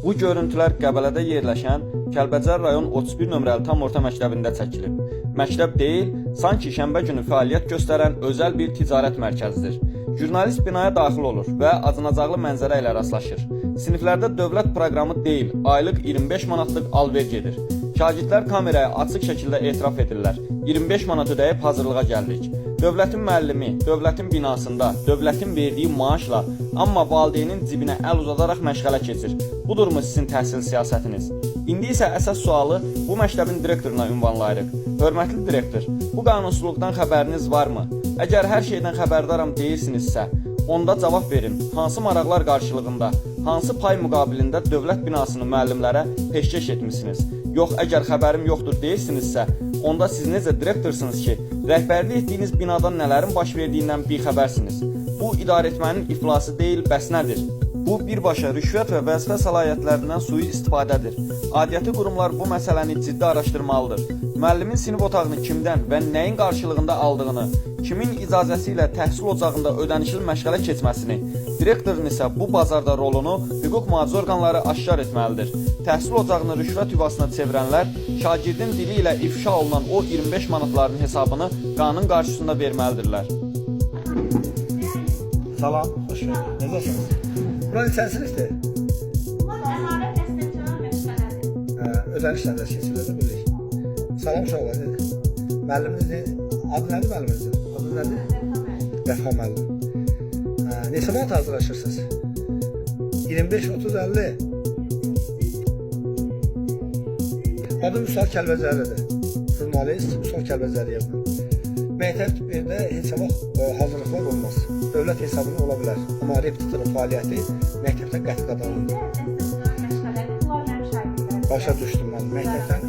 Bu görüntülər Qəbələdə yerləşən Kəlbəcər rayon 31 nömrəli tam orta məktəbində çəkilib. Məktəb deyil, sanki şənbə günü fəaliyyət göstərən özəl bir ticarət mərkəzidir. Jurnalist binaya daxil olur və acınacaqlı mənzərə ilə rastlaşır. Siniflərdə dövlət proqramı deyil, aylıq 25 manatlıq alver gedir. Şagirdlər kameraya açıq şəkildə etiraf edirlər. 25 manat ödəyib hazırlığa gəldik. Dövlətin müəllimi, dövlətin binasında, dövlətin verdiyi maaşla, amma valideynin cibinə əl uzadaraq məşğələ keçir. Budurmu sizin təhsil siyasətiniz? İndi isə əsas sualı bu məktəbin direktoruna ünvanlayırıq. Hörmətli direktor, bu qanunsuzluqdan xəbəriniz varmı? Əgər hər şeydən xəbərdaram deyirsinizsə, onda cavab verin. Hansı maraqlar qarşılığında, hansı pay müqabilində dövlət binasını müəllimlərə peşkəş etmisiniz? Yox, əgər xəbərim yoxdur deyirsinizsə, onda siz necə direktorsunuz ki, rəhbərlik etdiyiniz binadan nələrin baş verdiyindən bixəbərsiniz? Bu idarəetmənin iflası deyil, bəs nədir? Bu birbaşa rüşvət və vəzifə səlahiyyətlərindən sui-istifadədir. Aidiyyəti qurumlar bu məsələni ciddi araşdırmalıdır. Müəllimin sinif otağını kimdən və nəyin qarşılığında aldığını, kimin icazəsi ilə təhsil ocağında ödənişli məşğələ keçməsini, direktorun isə bu bazarda rolunu hüquq mühafizə orqanları aşkar etməlidir. Təhsil ocağını rüşvət yuvasına çevirənlər şagirdin dili ilə ifşa olunan o 25 manatların hesabını qanun qarşısında verməlidirlər. Salam, hoş geldin. Necəsiniz? Bura neçənsinizdir? Ödəniş nəzəsi keçirilir, bilirik. Salam uşaqlar, nedir? Müəlliminiz, adı nədir müəlliminizin? Adı nədir? Vəfa müəllim. Neçə manat hazırlaşırsınız? 25, 30, 50. Adım Müsal Kəlbəcəridir. Jurnalist Müsal Kəlbəcəriyəm. Məktəbdə heç vaxt hazırlıqlar olmaz. Dövlət hesabında ola bilər. Amma repetitorun fəaliyyəti məktəbdə qəti qadağandır. Başa düşdüm mən. Məktəbdən